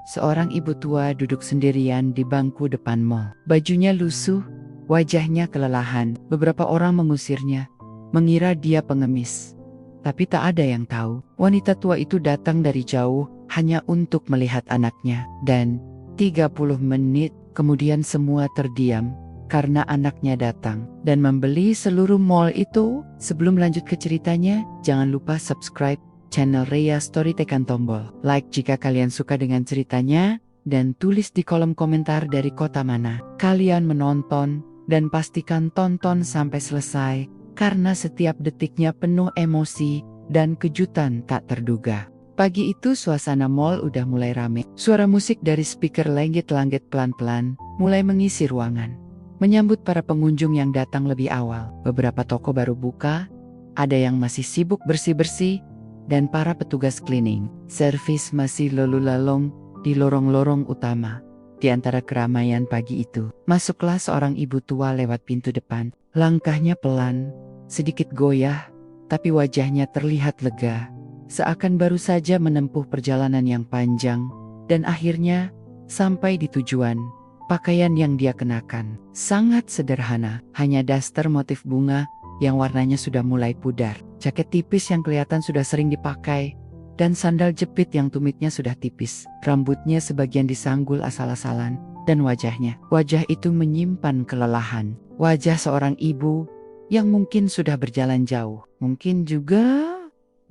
Seorang ibu tua duduk sendirian di bangku depan mall. Bajunya lusuh, wajahnya kelelahan. Beberapa orang mengusirnya, mengira dia pengemis. Tapi tak ada yang tahu, wanita tua itu datang dari jauh hanya untuk melihat anaknya. Dan 30 menit kemudian semua terdiam karena anaknya datang dan membeli seluruh mall itu. Sebelum lanjut ke ceritanya, jangan lupa subscribe channel Rea Story, tekan tombol like jika kalian suka dengan ceritanya, dan tulis di kolom komentar dari kota mana kalian menonton, dan pastikan tonton sampai selesai karena setiap detiknya penuh emosi dan kejutan tak terduga. Pagi itu suasana mall udah mulai rame. Suara musik dari speaker langit-langit pelan-pelan mulai mengisi ruangan, menyambut para pengunjung yang datang lebih awal. Beberapa toko baru buka, ada yang masih sibuk bersih-bersih, dan para petugas cleaning service masih lalu lalang di lorong-lorong utama. Di antara keramaian pagi itu, masuklah seorang ibu tua lewat pintu depan. Langkahnya pelan, sedikit goyah, tapi wajahnya terlihat lega, seakan baru saja menempuh perjalanan yang panjang, dan akhirnya sampai di tujuan. Pakaian yang dia kenakan sangat sederhana, hanya daster motif bunga yang warnanya sudah mulai pudar, jaket tipis yang kelihatan sudah sering dipakai, dan sandal jepit yang tumitnya sudah tipis. Rambutnya sebagian disanggul asal-asalan, dan wajah itu menyimpan kelelahan. Wajah seorang ibu yang mungkin sudah berjalan jauh, mungkin juga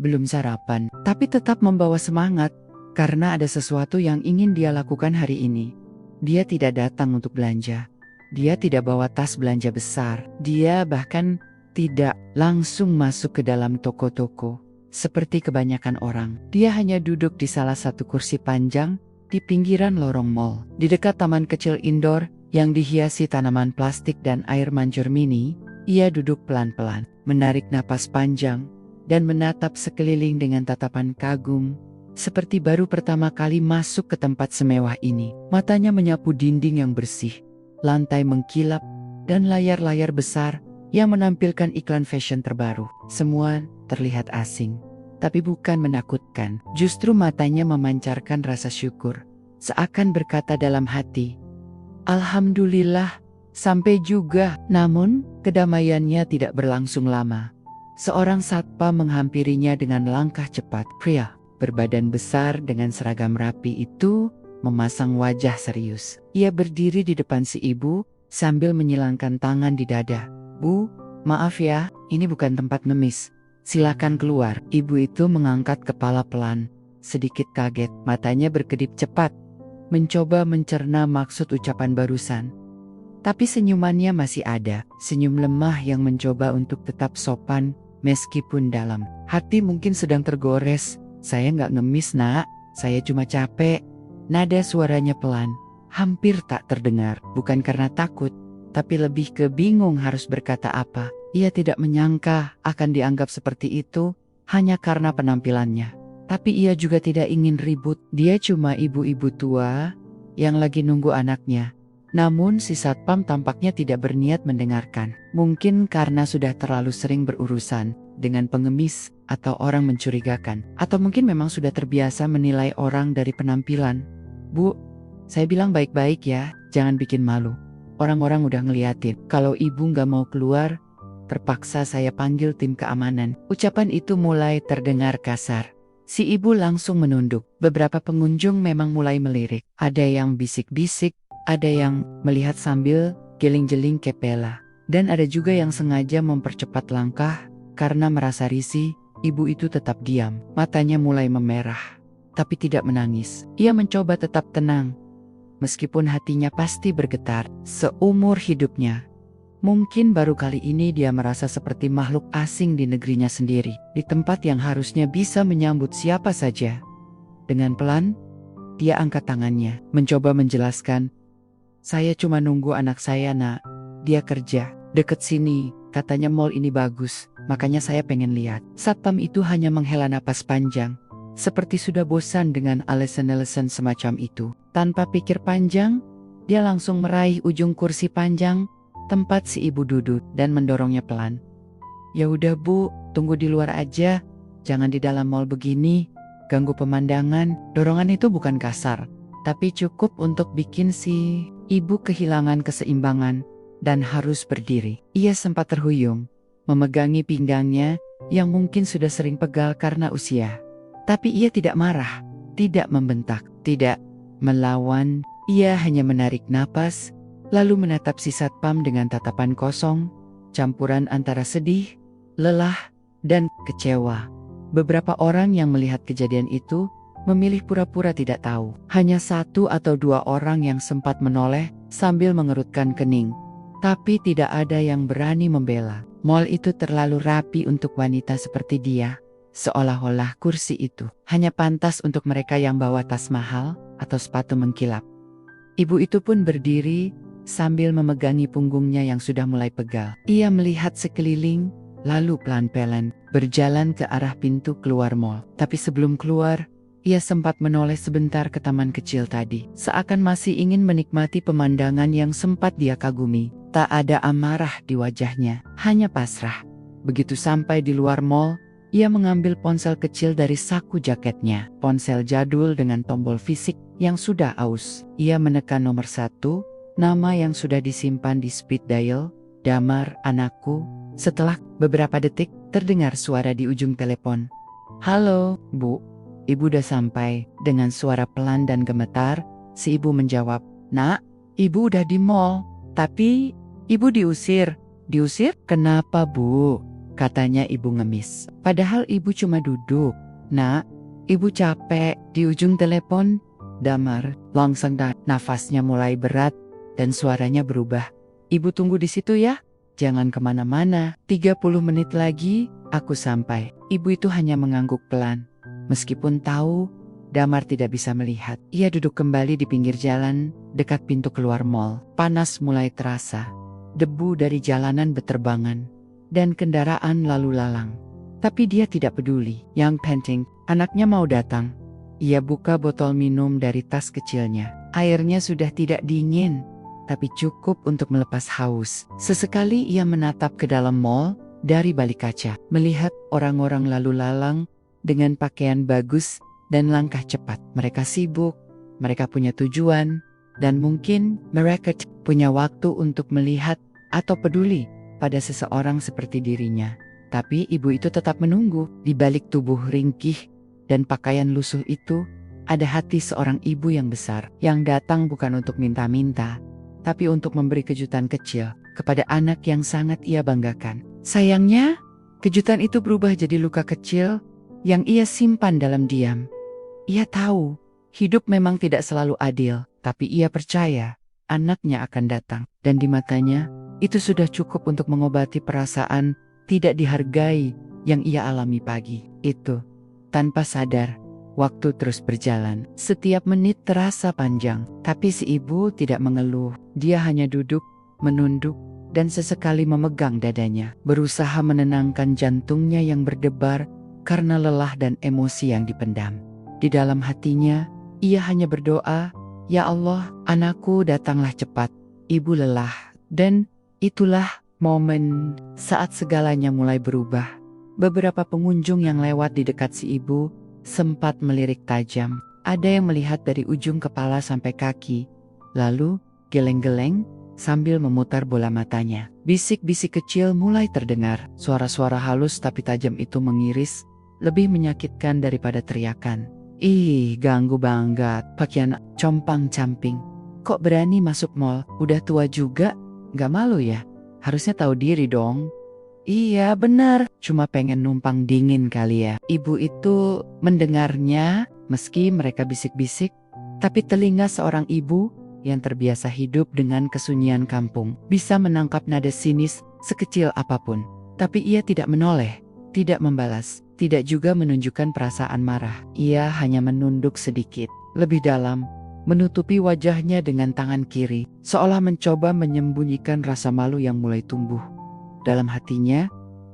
belum sarapan, tapi tetap membawa semangat karena ada sesuatu yang ingin dia lakukan hari ini. Dia tidak datang untuk belanja. Dia tidak bawa tas belanja besar. Dia bahkan tidak langsung masuk ke dalam toko-toko seperti kebanyakan orang. Dia hanya duduk di salah satu kursi panjang di pinggiran lorong mall, di dekat taman kecil indoor yang dihiasi tanaman plastik dan air mancur mini. Ia duduk pelan-pelan, menarik napas panjang, dan menatap sekeliling dengan tatapan kagum, seperti baru pertama kali masuk ke tempat semewah ini. Matanya menyapu dinding yang bersih, lantai mengkilap, dan layar-layar besar yang menampilkan iklan fashion terbaru. Semua terlihat asing, tapi bukan menakutkan. Justru matanya memancarkan rasa syukur, seakan berkata dalam hati, "Alhamdulillah, sampai juga." Namun, kedamaiannya tidak berlangsung lama. Seorang satpam menghampirinya dengan langkah cepat. Pria berbadan besar dengan seragam rapi itu memasang wajah serius. Ia berdiri di depan si ibu sambil menyilangkan tangan di dada. "Bu, maaf ya, ini bukan tempat ngemis. Silakan keluar." Ibu itu mengangkat kepala pelan, sedikit kaget. Matanya berkedip cepat, mencoba mencerna maksud ucapan barusan. Tapi senyumannya masih ada, senyum lemah yang mencoba untuk tetap sopan meskipun dalam hati mungkin sedang tergores. "Saya nggak ngemis, Nak. Saya cuma capek." Nada suaranya pelan, hampir tak terdengar, bukan karena takut, tapi lebih ke bingung harus berkata apa. Ia tidak menyangka akan dianggap seperti itu hanya karena penampilannya. Tapi ia juga tidak ingin ribut. Dia cuma ibu-ibu tua yang lagi nunggu anaknya. Namun si satpam tampaknya tidak berniat mendengarkan. Mungkin karena sudah terlalu sering berurusan dengan pengemis atau orang mencurigakan. Atau mungkin memang sudah terbiasa menilai orang dari penampilan. "Bu, saya bilang baik-baik ya, jangan bikin malu. Orang-orang udah ngeliatin. Kalau ibu nggak mau keluar, terpaksa saya panggil tim keamanan." Ucapan itu mulai terdengar kasar. Si ibu langsung menunduk. Beberapa pengunjung memang mulai melirik. Ada yang bisik-bisik, ada yang melihat sambil geling-geling kepala. Dan ada juga yang sengaja mempercepat langkah karena merasa risih. Ibu itu tetap diam. Matanya mulai memerah, tapi tidak menangis. Ia mencoba tetap tenang, meskipun hatinya pasti bergetar. Seumur hidupnya, mungkin baru kali ini dia merasa seperti makhluk asing di negerinya sendiri, di tempat yang harusnya bisa menyambut siapa saja. Dengan pelan, dia angkat tangannya, mencoba menjelaskan, "Saya cuma nunggu anak saya, Nak. Dia kerja deket sini. Katanya mall ini bagus, makanya saya pengen lihat." Satpam itu hanya menghela napas panjang, seperti sudah bosan dengan alasan-alasan semacam itu. Tanpa pikir panjang, dia langsung meraih ujung kursi panjang tempat si ibu duduk dan mendorongnya pelan. "Ya udah Bu, tunggu di luar aja. Jangan di dalam mall begini, ganggu pemandangan." Dorongan itu bukan kasar, tapi cukup untuk bikin si ibu kehilangan keseimbangan dan harus berdiri. Ia sempat terhuyung, memegangi pinggangnya yang mungkin sudah sering pegal karena usia. Tapi ia tidak marah, tidak membentak, tidak melawan. Ia hanya menarik napas, lalu menatap si satpam dengan tatapan kosong, campuran antara sedih, lelah, dan kecewa. Beberapa orang yang melihat kejadian itu memilih pura-pura tidak tahu. Hanya 1 atau 2 orang yang sempat menoleh sambil mengerutkan kening. Tapi tidak ada yang berani membela. Mall itu terlalu rapi untuk wanita seperti dia. Seolah-olah kursi itu hanya pantas untuk mereka yang bawa tas mahal atau sepatu mengkilap. Ibu itu pun berdiri sambil memegangi punggungnya yang sudah mulai pegal. Ia melihat sekeliling, lalu pelan-pelan berjalan ke arah pintu keluar mall. Tapi sebelum keluar, ia sempat menoleh sebentar ke taman kecil tadi. Seakan masih ingin menikmati pemandangan yang sempat dia kagumi. Tak ada amarah di wajahnya, hanya pasrah. Begitu sampai di luar mall, ia mengambil ponsel kecil dari saku jaketnya. Ponsel jadul dengan tombol fisik yang sudah aus. Ia menekan nomor 1, nama yang sudah disimpan di speed dial, Damar, anakku. Setelah beberapa detik, terdengar suara di ujung telepon. "Halo, Bu. Ibu udah sampai." Dengan suara pelan dan gemetar, si ibu menjawab, "Nak, ibu udah di mall. Tapi ibu diusir." "Diusir? Kenapa, Bu?" katanya ibu ngemis. Padahal ibu cuma duduk. "Nak, ibu capek." Di ujung telepon, Damar langsung nafasnya mulai berat dan suaranya berubah. "Ibu tunggu di situ ya. Jangan kemana-mana. 30 menit lagi, aku sampai." Ibu itu hanya mengangguk pelan. Meskipun tahu, Damar tidak bisa melihat. Ia duduk kembali di pinggir jalan, dekat pintu keluar mall. Panas mulai terasa. Debu dari jalanan berterbangan. Dan kendaraan lalu lalang. Tapi dia tidak peduli. Yang penting, anaknya mau datang. Ia buka botol minum dari tas kecilnya. Airnya sudah tidak dingin, tapi cukup untuk melepas haus. Sesekali ia menatap ke dalam mall dari balik kaca, melihat orang-orang lalu lalang dengan pakaian bagus dan langkah cepat. Mereka sibuk, mereka punya tujuan, dan mungkin mereka punya waktu untuk melihat atau peduli pada seseorang seperti dirinya. Tapi ibu itu tetap menunggu. Di balik tubuh ringkih dan pakaian lusuh itu, ada hati seorang ibu yang besar, yang datang bukan untuk minta-minta, tapi untuk memberi kejutan kecil kepada anak yang sangat ia banggakan. Sayangnya, kejutan itu berubah jadi luka kecil yang ia simpan dalam diam. Ia tahu, hidup memang tidak selalu adil, tapi ia percaya anaknya akan datang. Dan di matanya, itu sudah cukup untuk mengobati perasaan tidak dihargai yang ia alami pagi itu. Tanpa sadar, waktu terus berjalan. Setiap menit terasa panjang, tapi si ibu tidak mengeluh. Dia hanya duduk, menunduk, dan sesekali memegang dadanya, berusaha menenangkan jantungnya yang berdebar karena lelah dan emosi yang dipendam. Di dalam hatinya, ia hanya berdoa, "Ya Allah, anakku datanglah cepat." Ibu lelah, dan itulah momen saat segalanya mulai berubah. Beberapa pengunjung yang lewat di dekat si ibu sempat melirik tajam. Ada yang melihat dari ujung kepala sampai kaki, lalu geleng-geleng sambil memutar bola matanya. Bisik-bisik kecil mulai terdengar. Suara-suara halus tapi tajam itu mengiris, lebih menyakitkan daripada teriakan. "Ih, ganggu banget, pakaian compang-camping. Kok berani masuk mall? Udah tua juga? Gak malu ya? Harusnya tahu diri dong." "Iya benar, cuma pengen numpang dingin kali ya." Ibu itu mendengarnya meski mereka bisik-bisik, tapi telinga seorang ibu yang terbiasa hidup dengan kesunyian kampung bisa menangkap nada sinis sekecil apapun. Tapi ia tidak menoleh, tidak membalas, tidak juga menunjukkan perasaan marah. Ia hanya menunduk sedikit, lebih dalam, menutupi wajahnya dengan tangan kiri, seolah mencoba menyembunyikan rasa malu yang mulai tumbuh. Dalam hatinya,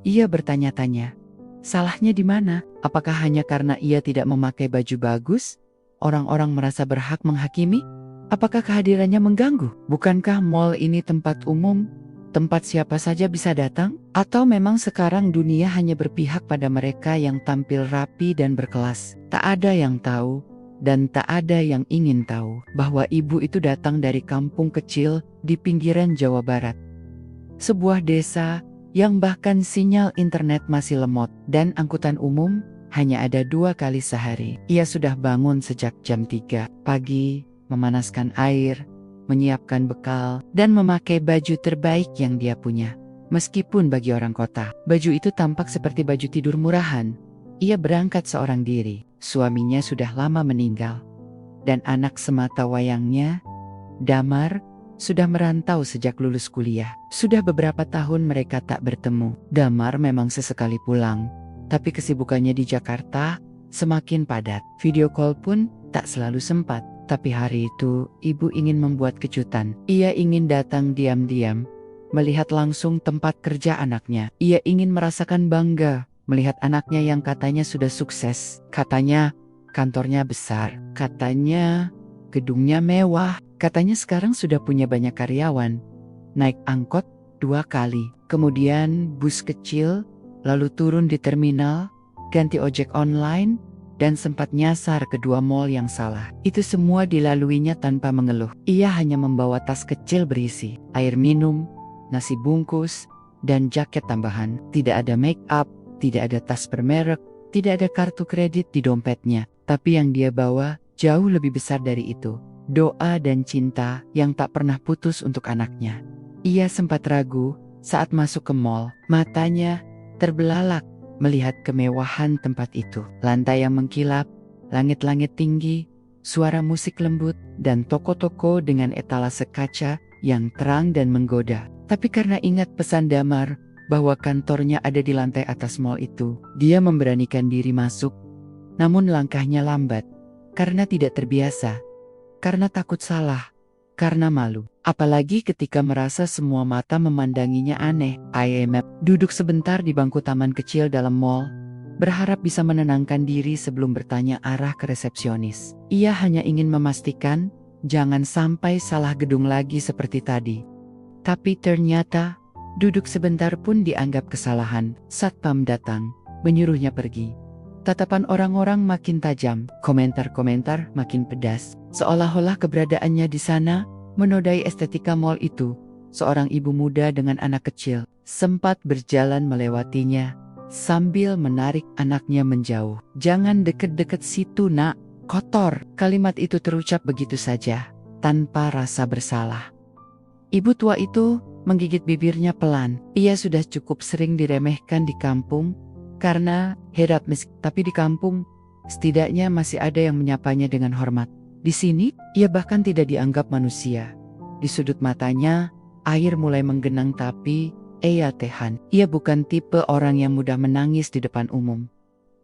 ia bertanya-tanya, salahnya di mana? Apakah hanya karena ia tidak memakai baju bagus? Orang-orang merasa berhak menghakimi? Apakah kehadirannya mengganggu? Bukankah mall ini tempat umum? Tempat siapa saja bisa datang? Atau memang sekarang dunia hanya berpihak pada mereka yang tampil rapi dan berkelas? Tak ada yang tahu, Dan tak ada yang ingin tahu bahwa ibu itu datang dari kampung kecil di pinggiran Jawa Barat. Sebuah desa yang bahkan sinyal internet masih lemot dan angkutan umum hanya ada 2 kali sehari. Ia sudah bangun sejak jam 3 pagi, memanaskan air, menyiapkan bekal, dan memakai baju terbaik yang dia punya. Meskipun bagi orang kota, baju itu tampak seperti baju tidur murahan. Ia berangkat seorang diri, suaminya sudah lama meninggal. Dan anak semata wayangnya, Damar, sudah merantau sejak lulus kuliah. Sudah beberapa tahun mereka tak bertemu. Damar memang sesekali pulang, tapi kesibukannya di Jakarta semakin padat. Video call pun tak selalu sempat. Tapi hari itu, ibu ingin membuat kejutan. Ia ingin datang diam-diam, melihat langsung tempat kerja anaknya. Ia ingin merasakan bangga, melihat anaknya yang katanya sudah sukses. Katanya, kantornya besar. Katanya, gedungnya mewah. Katanya sekarang sudah punya banyak karyawan. Naik angkot 2 kali, kemudian bus kecil, lalu turun di terminal, ganti ojek online, dan sempat nyasar ke 2 mall yang salah. Itu semua dilaluinya tanpa mengeluh. Ia hanya membawa tas kecil berisi air minum, nasi bungkus, dan jaket tambahan. Tidak ada make up, tidak ada tas bermerek, tidak ada kartu kredit di dompetnya. Tapi yang dia bawa jauh lebih besar dari itu. Doa dan cinta yang tak pernah putus untuk anaknya. Ia sempat ragu saat masuk ke mall. Matanya terbelalak melihat kemewahan tempat itu. Lantai yang mengkilap, langit-langit tinggi, suara musik lembut, dan toko-toko dengan etalase kaca yang terang dan menggoda. Tapi karena ingat pesan Damar bahwa kantornya ada di lantai atas mall itu, dia memberanikan diri masuk. Namun langkahnya lambat, karena tidak terbiasa. Karena takut salah, karena malu. Apalagi ketika merasa semua mata memandanginya aneh. IMF duduk sebentar di bangku taman kecil dalam mall, berharap bisa menenangkan diri sebelum bertanya arah ke resepsionis. Ia hanya ingin memastikan, jangan sampai salah gedung lagi seperti tadi. Tapi ternyata, duduk sebentar pun dianggap kesalahan. Satpam datang, menyuruhnya pergi. Tatapan orang-orang makin tajam, komentar-komentar makin pedas. Seolah-olah keberadaannya di sana menodai estetika mall itu. Seorang ibu muda dengan anak kecil sempat berjalan melewatinya sambil menarik anaknya menjauh. "Jangan deket-deket situ, nak, kotor." Kalimat itu terucap begitu saja, tanpa rasa bersalah. Ibu tua itu menggigit bibirnya pelan. Ia sudah cukup sering diremehkan di kampung, karena hedat miskin, tapi di kampung setidaknya masih ada yang menyapanya dengan hormat. Di sini, ia bahkan tidak dianggap manusia. Di sudut matanya, air mulai menggenang tapi, Tehan, ia bukan tipe orang yang mudah menangis di depan umum.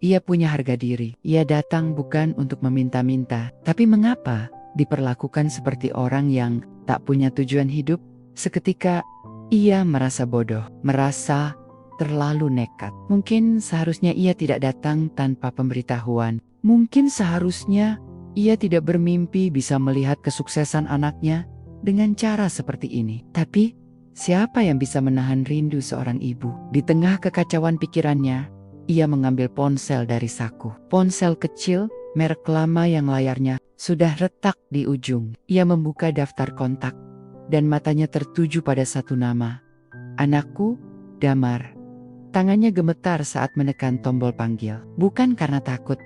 Ia punya harga diri. Ia datang bukan untuk meminta-minta. Tapi mengapa diperlakukan seperti orang yang tak punya tujuan hidup? Seketika, ia merasa bodoh, merasa terlalu nekat. Mungkin seharusnya ia tidak datang tanpa pemberitahuan. Mungkin seharusnya ia tidak bermimpi bisa melihat kesuksesan anaknya dengan cara seperti ini. Tapi, siapa yang bisa menahan rindu seorang ibu? Di tengah kekacauan pikirannya, ia mengambil ponsel dari saku. Ponsel kecil, merek lama yang layarnya sudah retak di ujung. Ia membuka daftar kontak, dan matanya tertuju pada satu nama. "Anakku, Damar." Tangannya gemetar saat menekan tombol panggil. Bukan karena takut,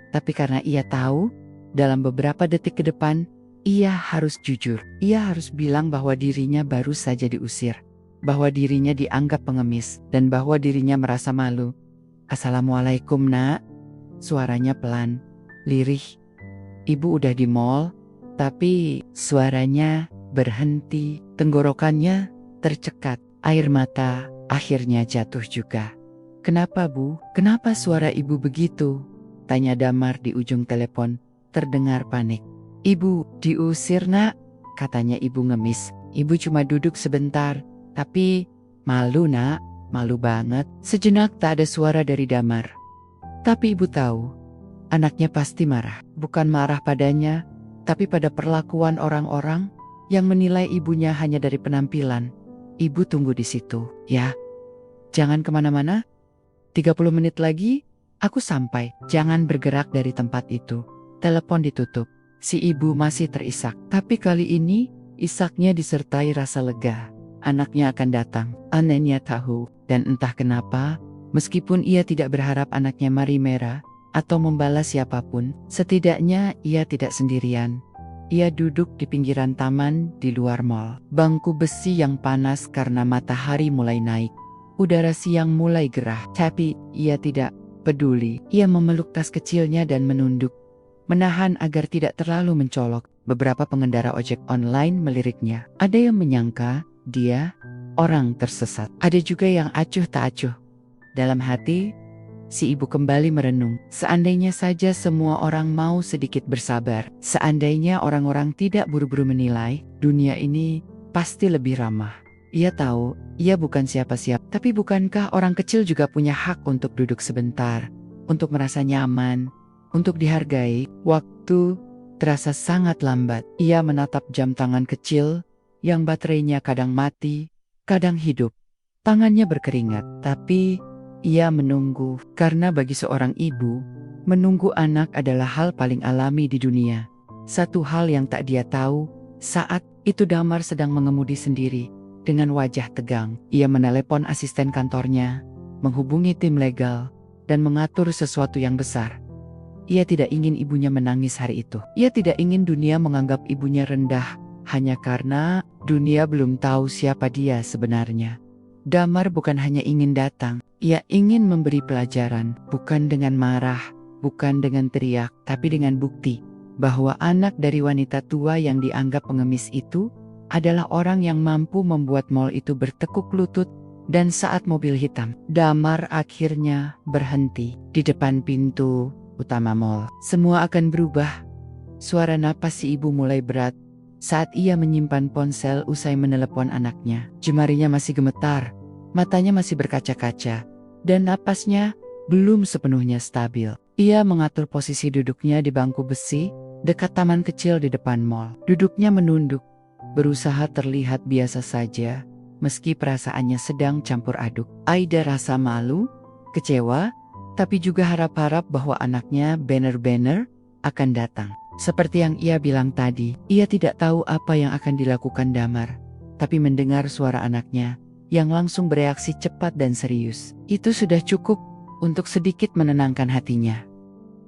tapi karena ia tahu, dalam beberapa detik ke depan, ia harus jujur. Ia harus bilang bahwa dirinya baru saja diusir, bahwa dirinya dianggap pengemis, dan bahwa dirinya merasa malu. "Assalamualaikum, nak." Suaranya pelan, lirih. Ibu udah di mall, tapi suaranya berhenti. Tenggorokannya tercekat, air mata akhirnya jatuh juga. "Kenapa, Bu? Kenapa suara ibu begitu?" tanya Damar di ujung telepon, terdengar panik. "Ibu diusir, nak," katanya ibu ngemis. "Ibu cuma duduk sebentar, tapi malu, nak, malu banget." Sejenak tak ada suara dari Damar. Tapi ibu tahu, anaknya pasti marah. Bukan marah padanya, tapi pada perlakuan orang-orang yang menilai ibunya hanya dari penampilan. "Ibu tunggu di situ, ya. Jangan kemana-mana. 30 menit lagi, aku sampai." Jangan bergerak dari tempat itu. Telepon ditutup. Si ibu masih terisak. Tapi kali ini, isaknya disertai rasa lega. Anaknya akan datang. Anaknya tahu. Dan entah kenapa, meskipun ia tidak berharap anaknya mari merah atau membalas siapapun, setidaknya ia tidak sendirian. Ia duduk di pinggiran taman di luar mal. Bangku besi yang panas karena matahari mulai naik. Udara siang mulai gerah. Tapi ia tidak peduli. Ia memeluk tas kecilnya dan menunduk. Menahan agar tidak terlalu mencolok. Beberapa pengendara ojek online meliriknya. Ada yang menyangka dia orang tersesat. Ada juga yang acuh tak acuh. Dalam hati, si ibu kembali merenung. Seandainya saja semua orang mau sedikit bersabar. Seandainya orang-orang tidak buru-buru menilai, dunia ini pasti lebih ramah. Ia tahu, ia bukan siapa-siapa. Tapi bukankah orang kecil juga punya hak untuk duduk sebentar, untuk merasa nyaman, untuk dihargai? Waktu terasa sangat lambat. Ia menatap jam tangan kecil yang baterainya kadang mati, kadang hidup. Tangannya berkeringat, tapi ia menunggu. Karena bagi seorang ibu, menunggu anak adalah hal paling alami di dunia. Satu hal yang tak dia tahu, saat itu Damar sedang mengemudi sendiri. Dengan wajah tegang, ia menelepon asisten kantornya, menghubungi tim legal, dan mengatur sesuatu yang besar. Ia tidak ingin ibunya menangis hari itu. Ia tidak ingin dunia menganggap ibunya rendah, hanya karena dunia belum tahu siapa dia sebenarnya. Damar bukan hanya ingin datang, ia ingin memberi pelajaran, bukan dengan marah, bukan dengan teriak, tapi dengan bukti bahwa anak dari wanita tua yang dianggap pengemis itu adalah orang yang mampu membuat mal itu bertekuk lutut. Dan saat mobil hitam, Damar akhirnya berhenti di depan pintu utama mal. Semua akan berubah. Suara napas si ibu mulai berat saat ia menyimpan ponsel usai menelepon anaknya. Jemarinya masih gemetar, matanya masih berkaca-kaca, dan napasnya belum sepenuhnya stabil. Ia mengatur posisi duduknya di bangku besi dekat taman kecil di depan mal. Duduknya menunduk, berusaha terlihat biasa saja, meski perasaannya sedang campur aduk. Ada rasa malu, kecewa, tapi juga harap-harap bahwa anaknya benar-benar akan datang. Seperti yang ia bilang tadi, ia tidak tahu apa yang akan dilakukan Damar. Tapi mendengar suara anaknya yang langsung bereaksi cepat dan serius, itu sudah cukup untuk sedikit menenangkan hatinya.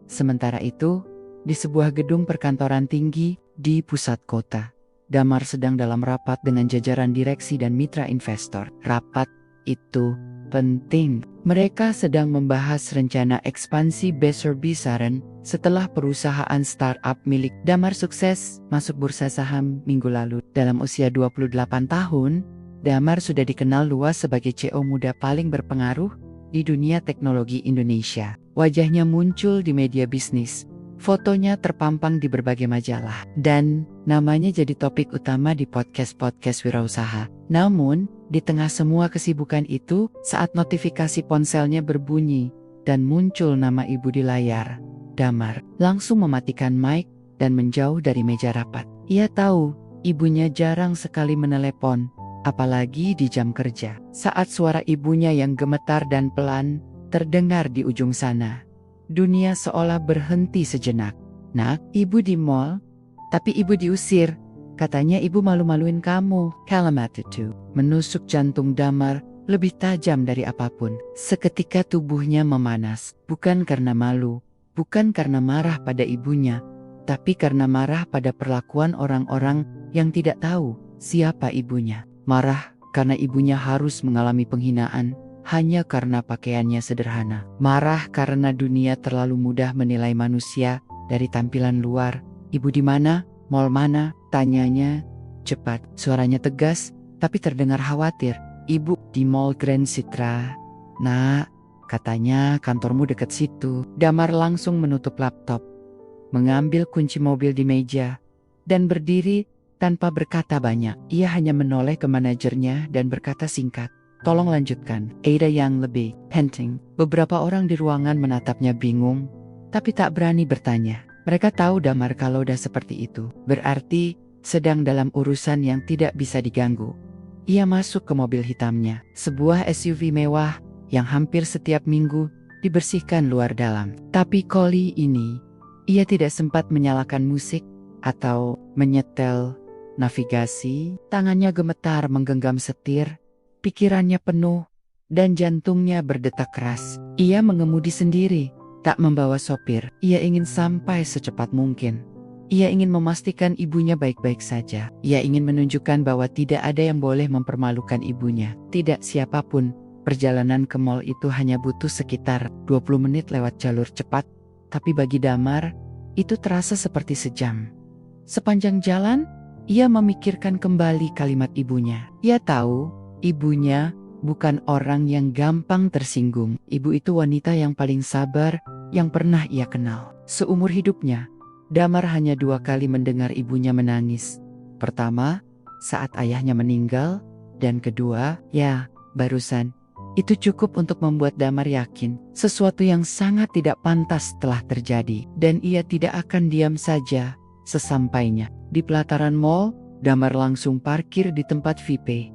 Sementara itu, di sebuah gedung perkantoran tinggi di pusat kota, Damar sedang dalam rapat dengan jajaran direksi dan mitra investor. Rapat itu penting. Mereka sedang membahas rencana ekspansi besar-besaran setelah perusahaan startup milik Damar sukses masuk bursa saham minggu lalu. Dalam usia 28 tahun, Damar sudah dikenal luas sebagai CEO muda paling berpengaruh di dunia teknologi Indonesia. Wajahnya muncul di media bisnis. Fotonya terpampang di berbagai majalah, dan namanya jadi topik utama di podcast-podcast wirausaha. Namun, di tengah semua kesibukan itu, saat notifikasi ponselnya berbunyi dan muncul nama ibu di layar, Damar langsung mematikan mic dan menjauh dari meja rapat. Ia tahu, ibunya jarang sekali menelepon, apalagi di jam kerja. Saat suara ibunya yang gemetar dan pelan terdengar di ujung sana, dunia seolah berhenti sejenak. Nak, ibu di mall, tapi ibu diusir. Katanya ibu malu-maluin kamu. Kalimat itu menusuk jantung Damar lebih tajam dari apapun. Seketika tubuhnya memanas, bukan karena malu, bukan karena marah pada ibunya, tapi karena marah pada perlakuan orang-orang yang tidak tahu siapa ibunya. Marah karena ibunya harus mengalami penghinaan hanya karena pakaiannya sederhana. Marah karena dunia terlalu mudah menilai manusia dari tampilan luar. Ibu di mana? Mall mana? Tanyanya cepat. Suaranya tegas, tapi terdengar khawatir. Ibu di Mall Grand Citra. Nak, katanya kantormu dekat situ. Damar langsung menutup laptop, mengambil kunci mobil di meja, dan berdiri tanpa berkata banyak. Ia hanya menoleh ke manajernya dan berkata singkat, "Tolong lanjutkan." Ada yang lebih penting. Beberapa orang di ruangan menatapnya bingung, tapi tak berani bertanya. Mereka tahu Damar kalau udah seperti itu, berarti sedang dalam urusan yang tidak bisa diganggu. Ia masuk ke mobil hitamnya, sebuah SUV mewah yang hampir setiap minggu dibersihkan luar dalam. Tapi kali ini, Ia tidak sempat menyalakan musik atau menyetel navigasi. Tangannya gemetar menggenggam setir, pikirannya penuh, dan jantungnya berdetak keras. Ia mengemudi sendiri, tak membawa sopir. Ia ingin sampai secepat mungkin. Ia ingin memastikan ibunya baik-baik saja. Ia ingin menunjukkan bahwa tidak ada yang boleh mempermalukan ibunya. Tidak siapapun. Perjalanan ke mall itu hanya butuh sekitar 20 menit lewat jalur cepat. Tapi bagi Damar, itu terasa seperti sejam. Sepanjang jalan, ia memikirkan kembali kalimat ibunya. Ia tahu, ibunya bukan orang yang gampang tersinggung. Ibu itu wanita yang paling sabar yang pernah ia kenal. Seumur hidupnya, Damar hanya 2 kali mendengar ibunya menangis. Pertama, saat ayahnya meninggal, dan kedua, ya, barusan. Itu cukup untuk membuat Damar yakin sesuatu yang sangat tidak pantas telah terjadi. Dan ia tidak akan diam saja. Sesampainya di pelataran mall, Damar langsung parkir di tempat VIP.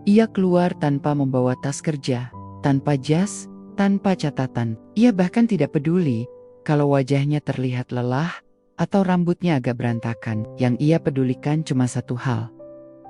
Ia keluar tanpa membawa tas kerja, tanpa jas, tanpa catatan. Ia bahkan tidak peduli kalau wajahnya terlihat lelah atau rambutnya agak berantakan. Yang ia pedulikan cuma satu hal.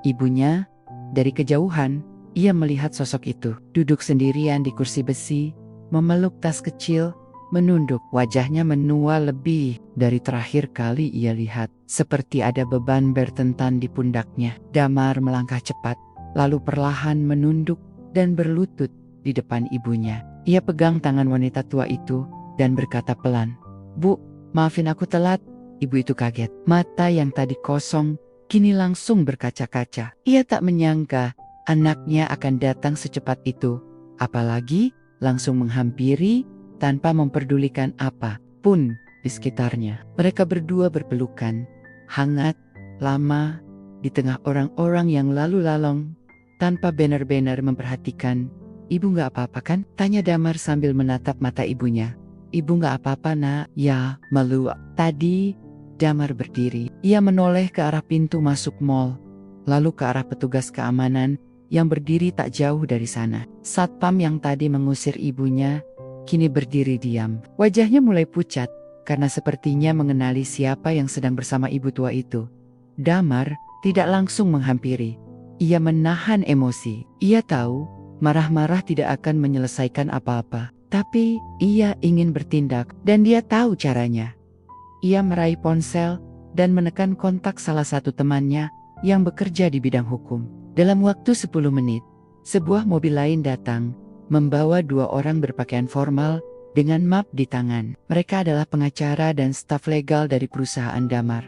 Ibunya. Dari kejauhan, ia melihat sosok itu, duduk sendirian di kursi besi, memeluk tas kecil, menunduk. Wajahnya menua lebih dari terakhir kali ia lihat. Seperti ada beban bertentan di pundaknya. Damar melangkah cepat, lalu perlahan menunduk dan berlutut di depan ibunya. Ia pegang tangan wanita tua itu dan berkata pelan, "Bu, maafin aku telat." Ibu itu kaget. Mata yang tadi kosong, kini langsung berkaca-kaca. Ia tak menyangka anaknya akan datang secepat itu, apalagi langsung menghampiri tanpa memperdulikan apa pun di sekitarnya. Mereka berdua berpelukan, hangat, lama, di tengah orang-orang yang lalu lalang, tanpa benar-benar memperhatikan. "Ibu gak apa-apa kan?" tanya Damar sambil menatap mata ibunya. "Ibu gak apa-apa nak." "Ya, malu." Tadi, Damar berdiri. Ia menoleh ke arah pintu masuk mall, lalu ke arah petugas keamanan yang berdiri tak jauh dari sana. Satpam yang tadi mengusir ibunya, kini berdiri diam. Wajahnya mulai pucat, karena sepertinya mengenali siapa yang sedang bersama ibu tua itu. Damar tidak langsung menghampiri. Ia menahan emosi. Ia tahu, marah-marah tidak akan menyelesaikan apa-apa. Tapi, ia ingin bertindak, dan dia tahu caranya. Ia meraih ponsel, dan menekan kontak salah satu temannya, yang bekerja di bidang hukum. Dalam waktu 10 menit, sebuah mobil lain datang, membawa 2 orang berpakaian formal dengan map di tangan. Mereka adalah pengacara dan staf legal dari perusahaan Damar.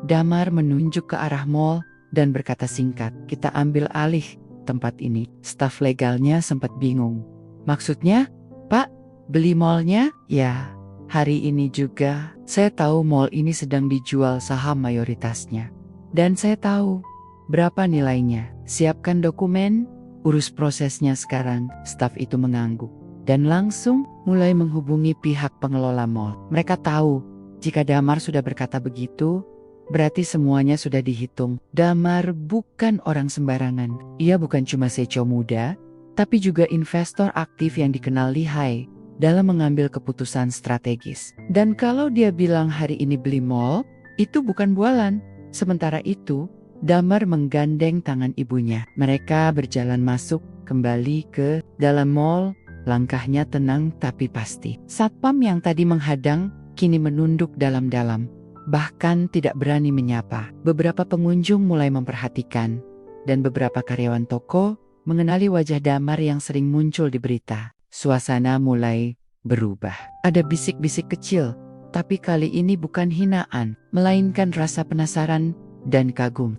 Damar menunjuk ke arah mall dan berkata singkat, "Kita ambil alih tempat ini." Staf legalnya sempat bingung. "Maksudnya, Pak, beli mallnya?" "Ya, hari ini juga. Saya tahu mall ini sedang dijual saham mayoritasnya. Dan saya tahu berapa nilainya. Siapkan dokumen, urus prosesnya sekarang." Staf itu mengangguk dan langsung mulai menghubungi pihak pengelola mall. Mereka tahu jika Damar sudah berkata begitu, berarti semuanya sudah dihitung. Damar bukan orang sembarangan. Ia bukan cuma CEO muda, tapi juga investor aktif yang dikenal lihai dalam mengambil keputusan strategis. Dan kalau dia bilang hari ini beli mall, itu bukan bualan. Sementara itu, Damar menggandeng tangan ibunya. Mereka berjalan masuk kembali ke dalam mall, langkahnya tenang tapi pasti. Satpam yang tadi menghadang, kini menunduk dalam-dalam, bahkan tidak berani menyapa. Beberapa pengunjung mulai memperhatikan, dan beberapa karyawan toko mengenali wajah Damar yang sering muncul di berita. Suasana mulai berubah. Ada bisik-bisik kecil, tapi kali ini bukan hinaan, melainkan rasa penasaran dan kagum.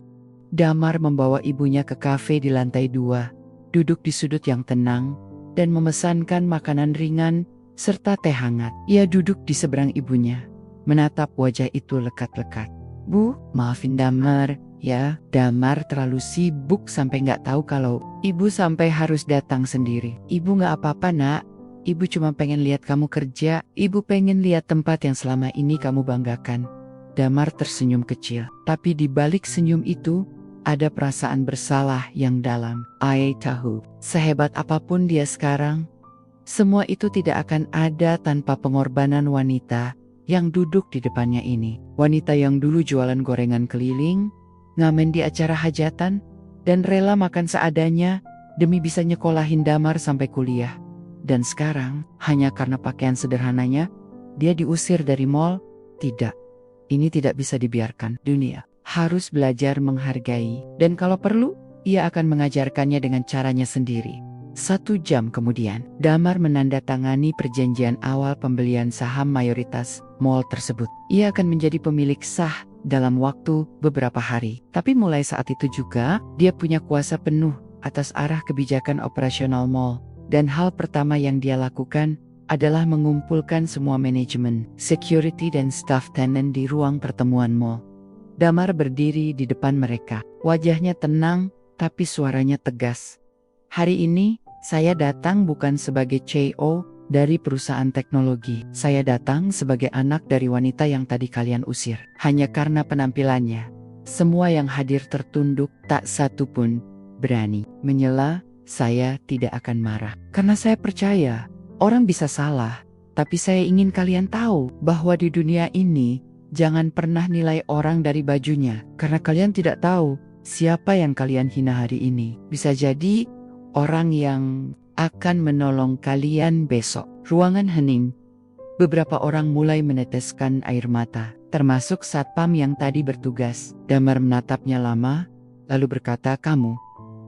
Damar membawa ibunya ke kafe di lantai 2, duduk di sudut yang tenang, dan memesankan makanan ringan serta teh hangat. Ia duduk di seberang ibunya, menatap wajah itu lekat-lekat. "Bu, maafin Damar, ya." Damar terlalu sibuk sampai nggak tahu kalau ibu sampai harus datang sendiri. "Ibu nggak apa-apa nak, ibu cuma pengen lihat kamu kerja, ibu pengen lihat tempat yang selama ini kamu banggakan." Damar tersenyum kecil, tapi di balik senyum itu, ada perasaan bersalah yang dalam. "I tahu, sehebat apapun dia sekarang, semua itu tidak akan ada tanpa pengorbanan wanita yang duduk di depannya ini. Wanita yang dulu jualan gorengan keliling, ngamen di acara hajatan, dan rela makan seadanya demi bisa nyekolahin Damar sampai kuliah. Dan sekarang, hanya karena pakaian sederhananya, dia diusir dari mall. Tidak, ini tidak bisa dibiarkan. Dunia harus belajar menghargai, dan kalau perlu, ia akan mengajarkannya dengan caranya sendiri. 1 jam kemudian, Damar menandatangani perjanjian awal pembelian saham mayoritas mall tersebut. Ia akan menjadi pemilik sah dalam waktu beberapa hari. Tapi mulai saat itu juga, dia punya kuasa penuh atas arah kebijakan operasional mall. Dan hal pertama yang dia lakukan adalah mengumpulkan semua manajemen, security dan staff tenant di ruang pertemuan mall. Damar berdiri di depan mereka. Wajahnya tenang, tapi suaranya tegas. Hari ini, saya datang bukan sebagai CEO dari perusahaan teknologi. Saya datang sebagai anak dari wanita yang tadi kalian usir. Hanya karena penampilannya, semua yang hadir tertunduk, tak satu pun berani menyela. Saya tidak akan marah. Karena saya percaya, orang bisa salah. Tapi saya ingin kalian tahu bahwa di dunia ini, jangan pernah nilai orang dari bajunya. Karena kalian tidak tahu siapa yang kalian hina hari ini. Bisa jadi orang yang akan menolong kalian besok. Ruangan hening. Beberapa orang mulai meneteskan air mata, termasuk satpam yang tadi bertugas. Damar menatapnya lama, lalu berkata,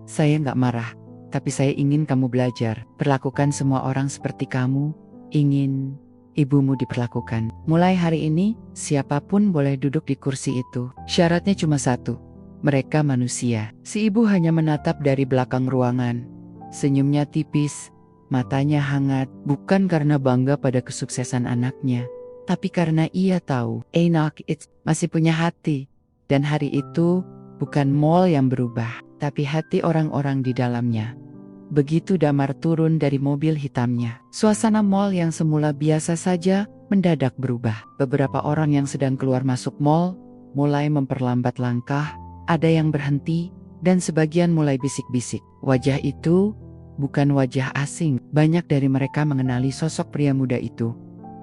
saya nggak marah, tapi saya ingin kamu belajar. Perlakukan semua orang seperti kamu ingin ibumu diperlakukan. Mulai hari ini, siapapun boleh duduk di kursi itu. Syaratnya cuma satu, mereka manusia. Si ibu hanya menatap dari belakang ruangan. Senyumnya tipis, matanya hangat, bukan karena bangga pada kesuksesan anaknya, tapi karena ia tahu Enoch masih punya hati. Dan hari itu bukan mall yang berubah, tapi hati orang-orang di dalamnya. Begitu Damar turun dari mobil hitamnya, suasana mall yang semula biasa saja mendadak berubah. Beberapa orang yang sedang keluar masuk mall mulai memperlambat langkah, ada yang berhenti, dan sebagian mulai bisik-bisik. Wajah itu bukan wajah asing. Banyak dari mereka mengenali sosok pria muda itu,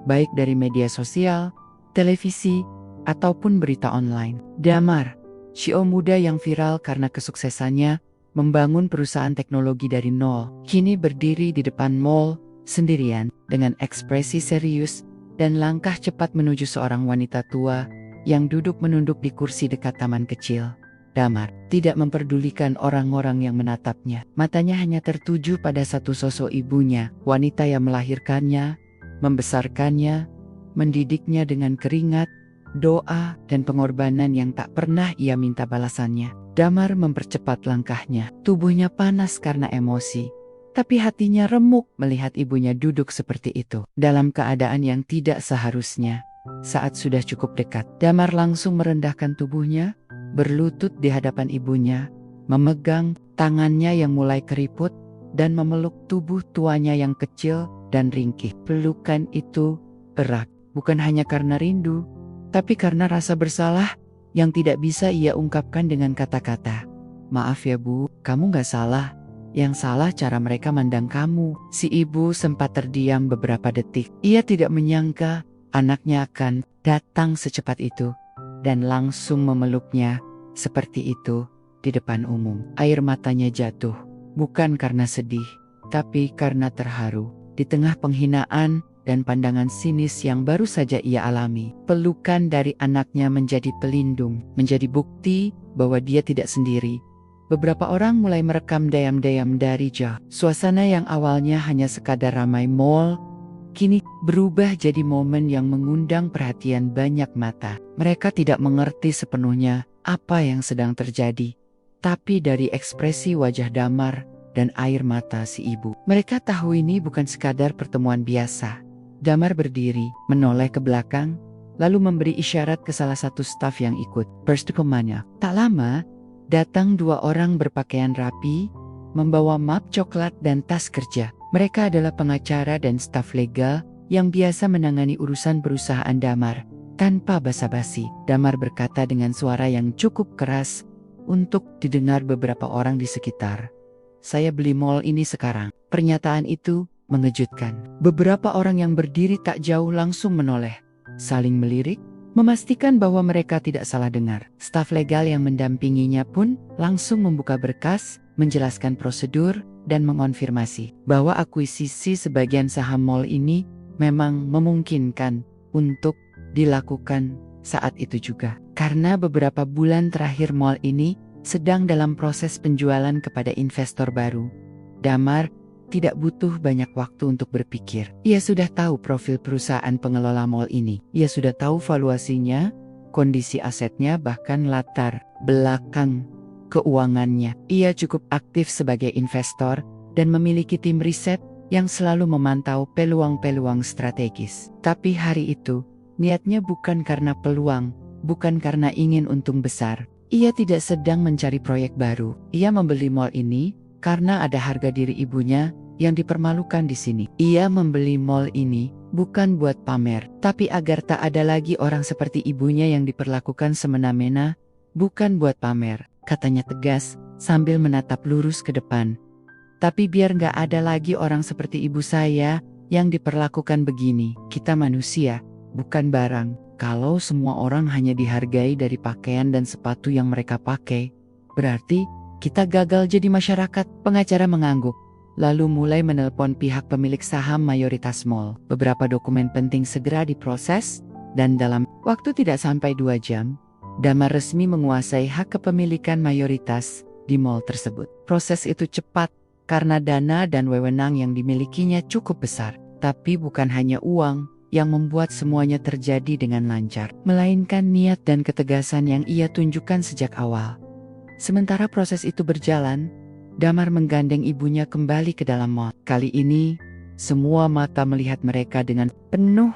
baik dari media sosial, televisi, ataupun berita online. Damar, CEO muda yang viral karena kesuksesannya membangun perusahaan teknologi dari nol, kini berdiri di depan mall sendirian dengan ekspresi serius dan langkah cepat menuju seorang wanita tua yang duduk menunduk di kursi dekat taman kecil. Damar tidak memperdulikan orang-orang yang menatapnya. Matanya hanya tertuju pada satu sosok ibunya, wanita yang melahirkannya, membesarkannya, mendidiknya dengan keringat, doa, dan pengorbanan yang tak pernah ia minta balasannya. Damar mempercepat langkahnya. Tubuhnya panas karena emosi, tapi hatinya remuk melihat ibunya duduk seperti itu, dalam keadaan yang tidak seharusnya. Saat sudah cukup dekat, Damar langsung merendahkan tubuhnya, berlutut di hadapan ibunya, memegang tangannya yang mulai keriput, dan memeluk tubuh tuanya yang kecil dan ringkih. Pelukan itu erat, bukan hanya karena rindu, tapi karena rasa bersalah yang tidak bisa ia ungkapkan dengan kata-kata. Maaf ya Bu, kamu gak salah. Yang salah cara mereka mandang kamu. Si ibu sempat terdiam beberapa detik. Ia tidak menyangka anaknya akan datang secepat itu dan langsung memeluknya seperti itu di depan umum. Air matanya jatuh, bukan karena sedih, tapi karena terharu. Di tengah penghinaan dan pandangan sinis yang baru saja ia alami, pelukan dari anaknya menjadi pelindung, menjadi bukti bahwa dia tidak sendiri. Beberapa orang mulai merekam diam-diam dari jauh. Suasana yang awalnya hanya sekadar ramai mall, kini berubah jadi momen yang mengundang perhatian banyak mata. Mereka tidak mengerti sepenuhnya apa yang sedang terjadi, tapi dari ekspresi wajah Damar dan air mata si ibu, mereka tahu ini bukan sekadar pertemuan biasa. Damar berdiri, menoleh ke belakang, lalu memberi isyarat ke salah satu staf yang ikut. Persetujuannya. Tak lama, datang 2 orang berpakaian rapi, membawa map coklat dan tas kerja. Mereka adalah pengacara dan staf legal yang biasa menangani urusan perusahaan Damar. Tanpa basa-basi, Damar berkata dengan suara yang cukup keras untuk didengar beberapa orang di sekitar. Saya beli mall ini sekarang. Pernyataan itu mengejutkan. Beberapa orang yang berdiri tak jauh langsung menoleh. saling melirik, memastikan bahwa mereka tidak salah dengar. Staf legal yang mendampinginya pun langsung membuka berkas, menjelaskan prosedur, dan mengonfirmasi bahwa akuisisi sebagian saham mall ini memang memungkinkan untuk dilakukan saat itu juga. Karena beberapa bulan terakhir mall ini sedang dalam proses penjualan kepada investor baru, Damar tidak butuh banyak waktu untuk berpikir. Ia sudah tahu profil perusahaan pengelola mall ini. Ia sudah tahu valuasinya, kondisi asetnya, bahkan latar belakang keuangannya. Ia cukup aktif sebagai investor dan memiliki tim riset yang selalu memantau peluang-peluang strategis. Tapi hari itu, niatnya bukan karena peluang, bukan karena ingin untung besar. Ia tidak sedang mencari proyek baru. Ia membeli mall ini karena ada harga diri ibunya yang dipermalukan di sini. Ia membeli mall ini bukan buat pamer, tapi agar tak ada lagi orang seperti ibunya yang diperlakukan semena-mena. Bukan buat pamer, katanya tegas sambil menatap lurus ke depan. Tapi biar gak ada lagi orang seperti ibu saya yang diperlakukan begini. Kita manusia, bukan barang. Kalau semua orang hanya dihargai dari pakaian dan sepatu yang mereka pakai, berarti kita gagal jadi masyarakat. Pengacara mengangguk, lalu mulai menelpon pihak pemilik saham mayoritas mall. Beberapa dokumen penting segera diproses, dan dalam waktu tidak sampai 2 jam, Damar resmi menguasai hak kepemilikan mayoritas di mall tersebut. Proses itu cepat, karena dana dan wewenang yang dimilikinya cukup besar. Tapi bukan hanya uang yang membuat semuanya terjadi dengan lancar, melainkan niat dan ketegasan yang ia tunjukkan sejak awal. Sementara proses itu berjalan, Damar menggandeng ibunya kembali ke dalam mall. Kali ini, semua mata melihat mereka dengan penuh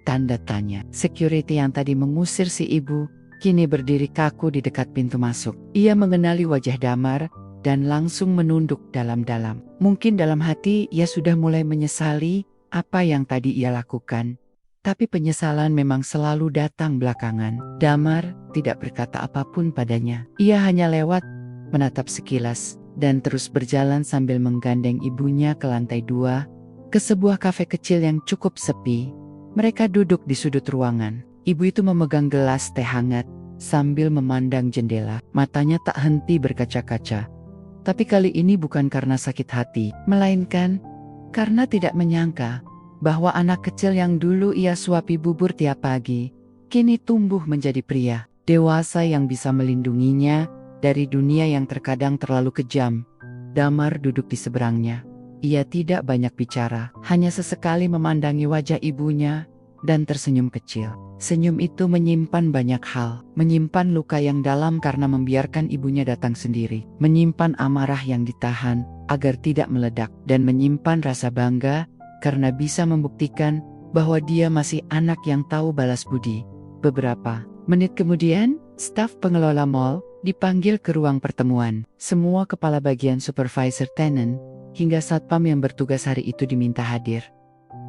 tanda tanya. Security yang tadi mengusir si ibu, kini berdiri kaku di dekat pintu masuk. Ia mengenali wajah Damar dan langsung menunduk dalam-dalam. Mungkin dalam hati ia sudah mulai menyesali apa yang tadi ia lakukan. Tapi penyesalan memang selalu datang belakangan. Damar tidak berkata apapun padanya. Ia hanya lewat, menatap sekilas, dan terus berjalan sambil menggandeng ibunya ke lantai 2, ke sebuah kafe kecil yang cukup sepi. Mereka duduk di sudut ruangan. Ibu itu memegang gelas teh hangat sambil memandang jendela. Matanya tak henti berkaca-kaca. Tapi kali ini bukan karena sakit hati, melainkan karena tidak menyangka bahwa anak kecil yang dulu ia suapi bubur tiap pagi, kini tumbuh menjadi pria dewasa yang bisa melindunginya dari dunia yang terkadang terlalu kejam. Damar duduk di seberangnya. Ia tidak banyak bicara, hanya sesekali memandangi wajah ibunya dan tersenyum kecil. Senyum itu menyimpan banyak hal, menyimpan luka yang dalam karena membiarkan ibunya datang sendiri, menyimpan amarah yang ditahan agar tidak meledak, dan menyimpan rasa bangga karena bisa membuktikan bahwa dia masih anak yang tahu balas budi. Beberapa menit kemudian, staf pengelola mall dipanggil ke ruang pertemuan. Semua kepala bagian supervisor tenant hingga satpam yang bertugas hari itu diminta hadir.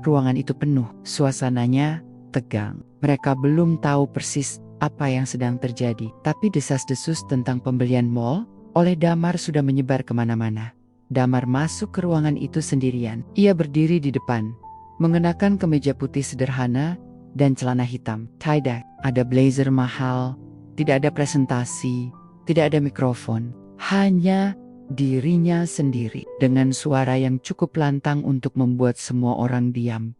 Ruangan itu penuh, suasananya tegang. Mereka belum tahu persis apa yang sedang terjadi, tapi desas-desus tentang pembelian mall oleh Damar sudah menyebar kemana-mana. Damar masuk ke ruangan itu sendirian. Ia berdiri di depan, mengenakan kemeja putih sederhana dan celana hitam. Tidak ada blazer mahal, tidak ada presentasi, tidak ada mikrofon. Hanya dirinya sendiri, dengan suara yang cukup lantang untuk membuat semua orang diam.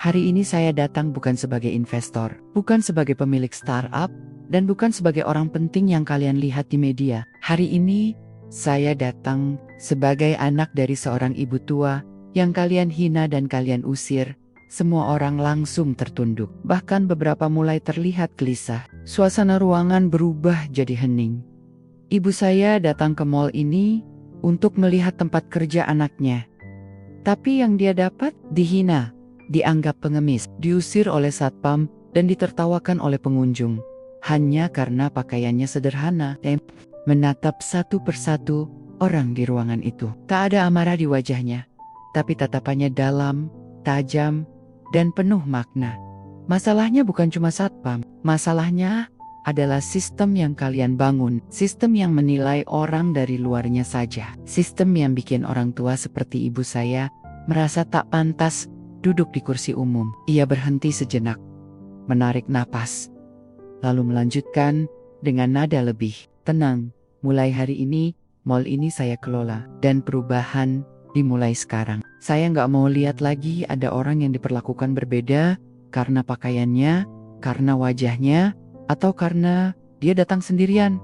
Hari ini saya datang bukan sebagai investor, bukan sebagai pemilik startup, dan bukan sebagai orang penting yang kalian lihat di media. Hari ini, saya datang sebagai anak dari seorang ibu tua yang kalian hina dan kalian usir. Semua orang langsung tertunduk, bahkan beberapa mulai terlihat gelisah. Suasana ruangan berubah jadi hening. Ibu saya datang ke mall ini untuk melihat tempat kerja anaknya. Tapi yang dia dapat, dihina, dianggap pengemis, diusir oleh satpam, dan ditertawakan oleh pengunjung. Hanya karena pakaiannya sederhana. Menatap satu persatu orang di ruangan itu. Tak ada amarah di wajahnya, tapi tatapannya dalam, tajam, dan penuh makna. Masalahnya bukan cuma satpam, masalahnya adalah sistem yang kalian bangun, sistem yang menilai orang dari luarnya saja, sistem yang bikin orang tua seperti ibu saya merasa tak pantas duduk di kursi umum. Ia berhenti sejenak, menarik napas, lalu melanjutkan dengan nada lebih tenang. Mulai hari ini, mall ini saya kelola, dan perubahan dimulai sekarang. Saya nggak mau lihat lagi ada orang yang diperlakukan berbeda karena pakaiannya, karena wajahnya, atau karena dia datang sendirian.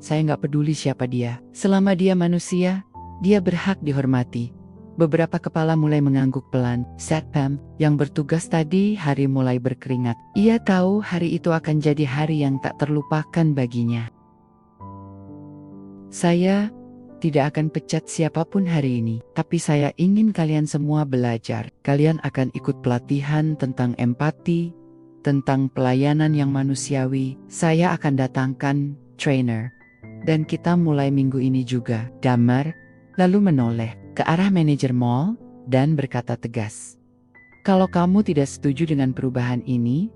Saya nggak peduli siapa dia. Selama dia manusia, dia berhak dihormati. Beberapa kepala mulai mengangguk pelan. Satpam yang bertugas tadi hari mulai berkeringat. Ia tahu hari itu akan jadi hari yang tak terlupakan baginya. Saya tidak akan pecat siapapun hari ini, tapi saya ingin kalian semua belajar. Kalian akan ikut pelatihan tentang empati, tentang pelayanan yang manusiawi. Saya akan datangkan trainer. Dan kita mulai minggu ini juga. Damar lalu menoleh ke arah manajer mall dan berkata tegas, "Kalau kamu tidak setuju dengan perubahan ini,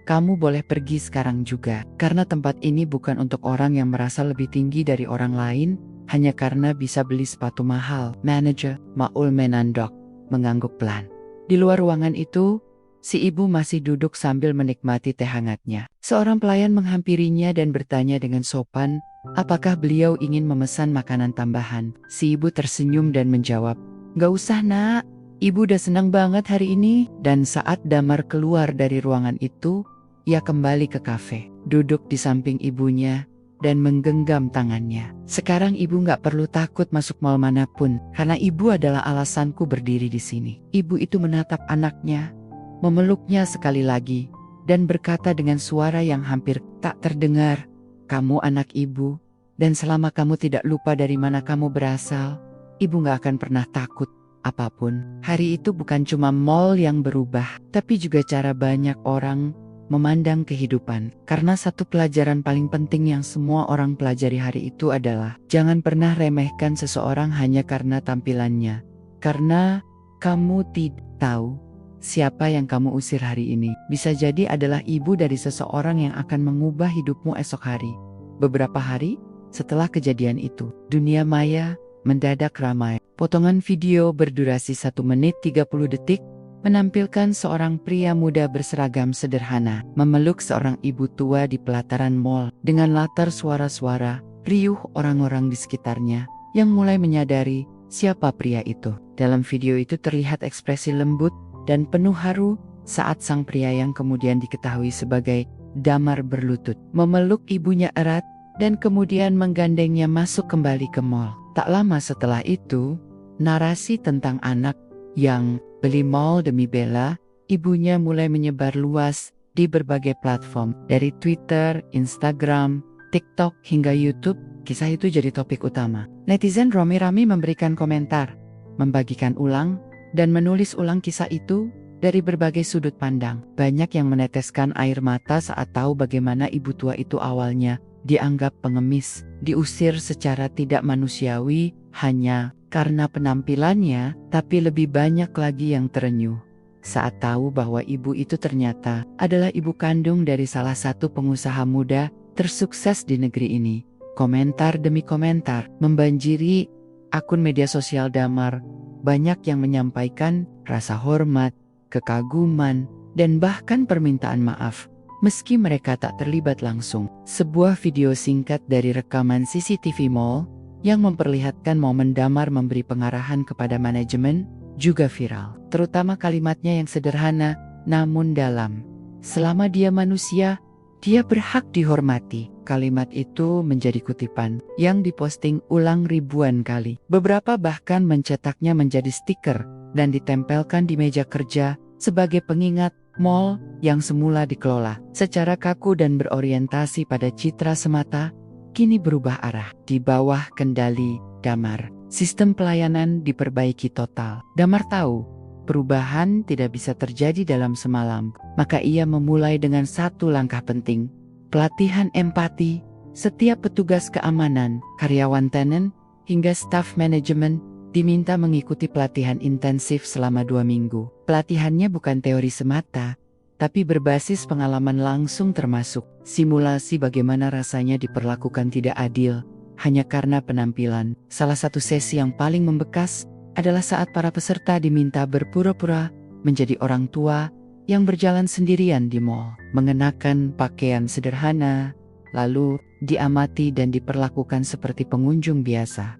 kamu boleh pergi sekarang juga. Karena tempat ini bukan untuk orang yang merasa lebih tinggi dari orang lain hanya karena bisa beli sepatu mahal." Manajer Maul menandok, mengangguk pelan. Di luar ruangan itu, si ibu masih duduk sambil menikmati teh hangatnya. Seorang pelayan menghampirinya dan bertanya dengan sopan, apakah beliau ingin memesan makanan tambahan. Si ibu tersenyum dan menjawab, "Gak usah nak, ibu udah senang banget hari ini." Dan saat Damar keluar dari ruangan itu, ia kembali ke kafe, duduk di samping ibunya, dan menggenggam tangannya. "Sekarang ibu gak perlu takut masuk mal manapun, karena ibu adalah alasanku berdiri di sini." Ibu itu menatap anaknya, memeluknya sekali lagi, dan berkata dengan suara yang hampir tak terdengar, "Kamu anak ibu, dan selama kamu tidak lupa dari mana kamu berasal, ibu gak akan pernah takut apapun." Hari itu bukan cuma mall yang berubah, tapi juga cara banyak orang memandang kehidupan. Karena satu pelajaran paling penting yang semua orang pelajari hari itu adalah, jangan pernah remehkan seseorang hanya karena tampilannya. Karena kamu tidak tahu siapa yang kamu usir hari ini. Bisa jadi adalah ibu dari seseorang yang akan mengubah hidupmu esok hari. Beberapa hari setelah kejadian itu, dunia maya mendadak ramai. Potongan video berdurasi 1 menit 30 detik menampilkan seorang pria muda berseragam sederhana memeluk seorang ibu tua di pelataran mall dengan latar suara-suara riuh orang-orang di sekitarnya yang mulai menyadari siapa pria itu. Dalam video itu terlihat ekspresi lembut dan penuh haru saat sang pria yang kemudian diketahui sebagai Damar berlutut, memeluk ibunya erat dan kemudian menggandengnya masuk kembali ke mall. Tak lama setelah itu, narasi tentang anak yang beli mall demi bela ibunya mulai menyebar luas di berbagai platform, dari Twitter, Instagram, TikTok, hingga YouTube. Kisah itu jadi topik utama. Netizen ramai-ramai memberikan komentar, membagikan ulang, dan menulis ulang kisah itu dari berbagai sudut pandang. Banyak yang meneteskan air mata saat tahu bagaimana ibu tua itu awalnya dianggap pengemis, diusir secara tidak manusiawi hanya karena penampilannya, tapi lebih banyak lagi yang terenyuh saat tahu bahwa ibu itu ternyata adalah ibu kandung dari salah satu pengusaha muda tersukses di negeri ini. Komentar demi komentar membanjiri akun media sosial Damar. Banyak yang menyampaikan rasa hormat, kekaguman, dan bahkan permintaan maaf, meski mereka tak terlibat langsung. Sebuah video singkat dari rekaman CCTV mall yang memperlihatkan momen Damar memberi pengarahan kepada manajemen juga viral. Terutama kalimatnya yang sederhana namun dalam. "Selama dia manusia, dia berhak dihormati." Kalimat itu menjadi kutipan yang diposting ulang ribuan kali. Beberapa bahkan mencetaknya menjadi stiker dan ditempelkan di meja kerja sebagai pengingat mall yang semula dikelola secara kaku dan berorientasi pada citra semata, kini berubah arah. Di bawah kendali Damar, sistem pelayanan diperbaiki total. Damar tahu perubahan tidak bisa terjadi dalam semalam, maka ia memulai dengan satu langkah penting, pelatihan empati. Setiap petugas keamanan, karyawan tenan, hingga staf manajemen diminta mengikuti pelatihan intensif selama 2 minggu. Pelatihannya bukan teori semata, tapi berbasis pengalaman langsung, termasuk simulasi bagaimana rasanya diperlakukan tidak adil hanya karena penampilan. Salah satu sesi yang paling membekas adalah saat para peserta diminta berpura-pura menjadi orang tua yang berjalan sendirian di mall, mengenakan pakaian sederhana, lalu diamati dan diperlakukan seperti pengunjung biasa.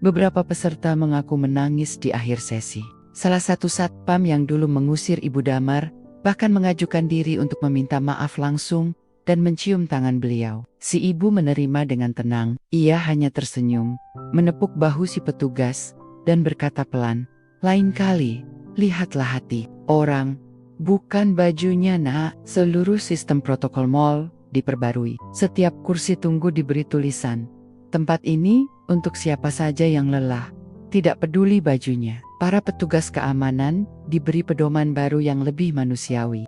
Beberapa peserta mengaku menangis di akhir sesi. Salah satu satpam yang dulu mengusir Ibu Damar bahkan mengajukan diri untuk meminta maaf langsung dan mencium tangan beliau. Si ibu menerima dengan tenang. Ia hanya tersenyum, menepuk bahu si petugas, dan berkata pelan, "Lain kali, lihatlah hati orang, bukan bajunya, nak." Seluruh sistem protokol mall diperbarui. Setiap kursi tunggu diberi tulisan, "Tempat ini untuk siapa saja yang lelah, tidak peduli bajunya." Para petugas keamanan diberi pedoman baru yang lebih manusiawi.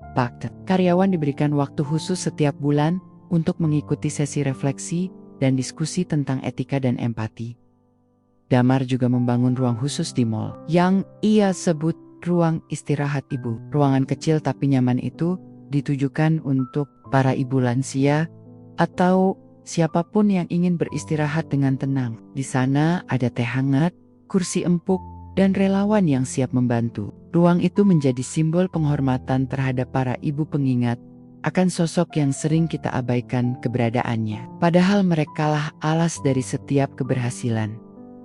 Karyawan diberikan waktu khusus setiap bulan untuk mengikuti sesi refleksi dan diskusi tentang etika dan empati. Damar juga membangun ruang khusus di mall, yang ia sebut ruang istirahat ibu. Ruangan kecil tapi nyaman itu ditujukan untuk para ibu lansia atau siapapun yang ingin beristirahat dengan tenang. Di sana ada teh hangat, kursi empuk, dan relawan yang siap membantu. Ruang itu menjadi simbol penghormatan terhadap para ibu pengingat akan sosok yang sering kita abaikan keberadaannya. Padahal merekalah alas dari setiap keberhasilan.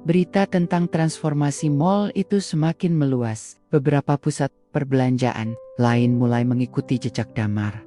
Berita tentang transformasi mall itu semakin meluas. Beberapa pusat perbelanjaan lain mulai mengikuti jejak Damar.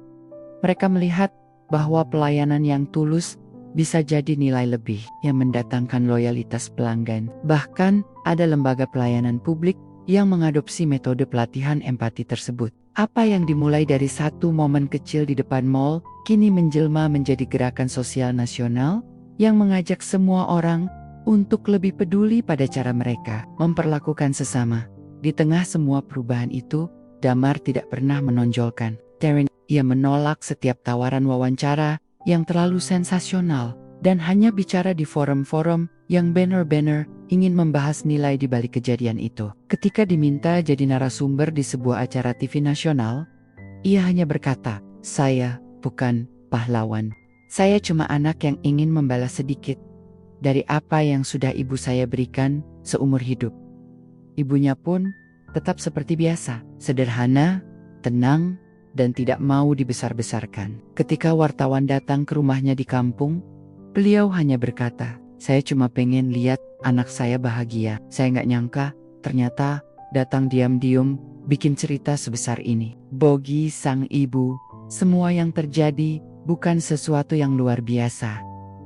Mereka melihat bahwa pelayanan yang tulus bisa jadi nilai lebih yang mendatangkan loyalitas pelanggan. Bahkan ada lembaga pelayanan publik yang mengadopsi metode pelatihan empati tersebut. Apa yang dimulai dari satu momen kecil di depan mall, kini menjelma menjadi gerakan sosial nasional yang mengajak semua orang untuk lebih peduli pada cara mereka memperlakukan sesama. Di tengah semua perubahan itu, Damar tidak pernah menonjolkan Taryn. Ia menolak setiap tawaran wawancara yang terlalu sensasional, dan hanya bicara di forum-forum yang banner-banner ingin membahas nilai di balik kejadian itu. Ketika diminta jadi narasumber di sebuah acara TV nasional, ia hanya berkata, "Saya bukan pahlawan. Saya cuma anak yang ingin membalas sedikit dari apa yang sudah ibu saya berikan seumur hidup." Ibunya pun tetap seperti biasa, sederhana, tenang, dan tidak mau dibesar-besarkan. Ketika wartawan datang ke rumahnya di kampung, beliau hanya berkata, "Saya cuma pengen lihat anak saya bahagia." Saya nggak nyangka, ternyata datang diam-diam bikin cerita sebesar ini. Bagi sang ibu, semua yang terjadi bukan sesuatu yang luar biasa.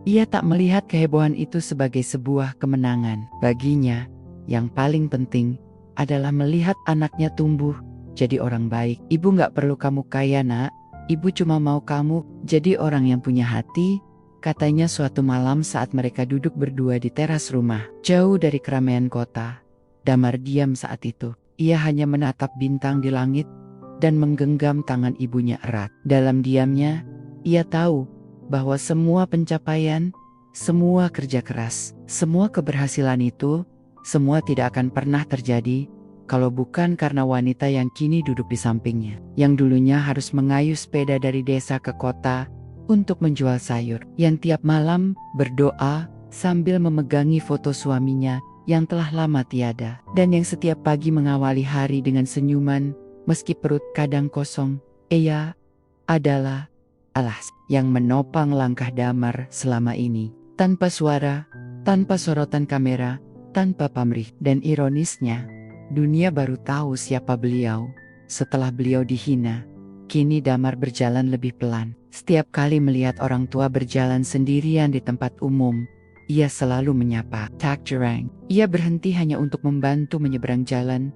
Ia tak melihat kehebohan itu sebagai sebuah kemenangan. Baginya, yang paling penting adalah melihat anaknya tumbuh jadi orang baik. "Ibu gak perlu kamu kaya, nak. Ibu cuma mau kamu jadi orang yang punya hati," katanya suatu malam saat mereka duduk berdua di teras rumah. Jauh dari keramaian kota, Damar diam saat itu. Ia hanya menatap bintang di langit dan menggenggam tangan ibunya erat. Dalam diamnya, ia tahu bahwa semua pencapaian, semua kerja keras, semua keberhasilan itu, semua tidak akan pernah terjadi kalau bukan karena wanita yang kini duduk di sampingnya, yang dulunya harus mengayuh sepeda dari desa ke kota untuk menjual sayur, yang tiap malam berdoa sambil memegangi foto suaminya yang telah lama tiada, dan yang setiap pagi mengawali hari dengan senyuman meski perut kadang kosong. Ia adalah alas yang menopang langkah Damar selama ini, tanpa suara, tanpa sorotan kamera, tanpa pamrih. Dan ironisnya, dunia baru tahu siapa beliau setelah beliau dihina. Kini Damar berjalan lebih pelan. Setiap kali melihat orang tua berjalan sendirian di tempat umum, ia selalu menyapa, "Tak Jerang." Ia berhenti hanya untuk membantu menyeberang jalan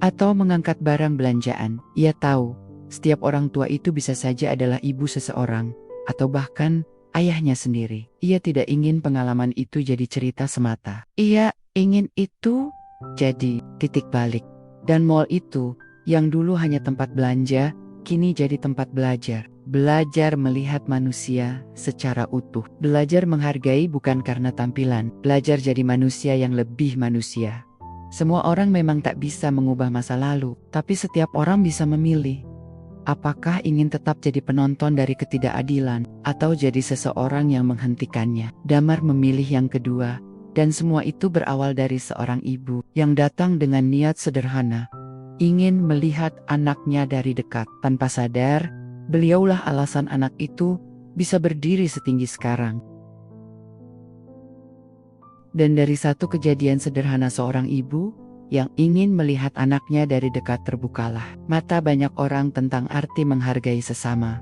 atau mengangkat barang belanjaan. Ia tahu setiap orang tua itu bisa saja adalah ibu seseorang atau bahkan ayahnya sendiri. Ia tidak ingin pengalaman itu jadi cerita semata. Ia ingin itu jadi titik balik. Dan mall itu, yang dulu hanya tempat belanja, kini jadi tempat belajar. Belajar melihat manusia secara utuh. Belajar menghargai bukan karena tampilan. Belajar jadi manusia yang lebih manusia. Semua orang memang tak bisa mengubah masa lalu, tapi setiap orang bisa memilih. Apakah ingin tetap jadi penonton dari ketidakadilan, atau jadi seseorang yang menghentikannya? Damar memilih yang kedua. Dan semua itu berawal dari seorang ibu yang datang dengan niat sederhana, ingin melihat anaknya dari dekat. Tanpa sadar, beliaulah alasan anak itu bisa berdiri setinggi sekarang. Dan dari satu kejadian sederhana seorang ibu yang ingin melihat anaknya dari dekat terbukalah mata banyak orang tentang arti menghargai sesama.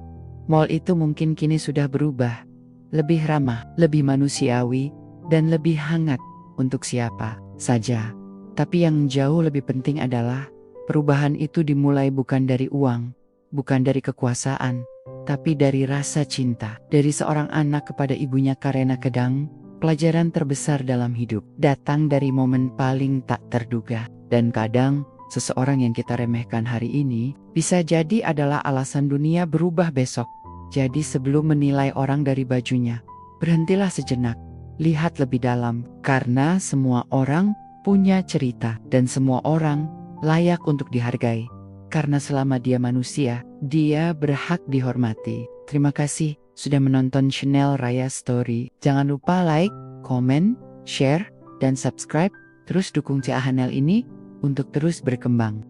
Mall itu mungkin kini sudah berubah, lebih ramah, lebih manusiawi, dan lebih hangat untuk siapa saja. Tapi yang jauh lebih penting adalah perubahan itu dimulai bukan dari uang, bukan dari kekuasaan, tapi dari rasa cinta. Dari seorang anak kepada ibunya karena kadang pelajaran terbesar dalam hidup datang dari momen paling tak terduga. Dan kadang seseorang yang kita remehkan hari ini bisa jadi adalah alasan dunia berubah besok. Jadi sebelum menilai orang dari bajunya, berhentilah sejenak, lihat lebih dalam. Karena semua orang punya cerita dan semua orang layak untuk dihargai. Karena selama dia manusia, dia berhak dihormati. Terima kasih sudah menonton channel Raya Story. Jangan lupa like, komen, share, dan subscribe. Terus dukung channel ini untuk terus berkembang.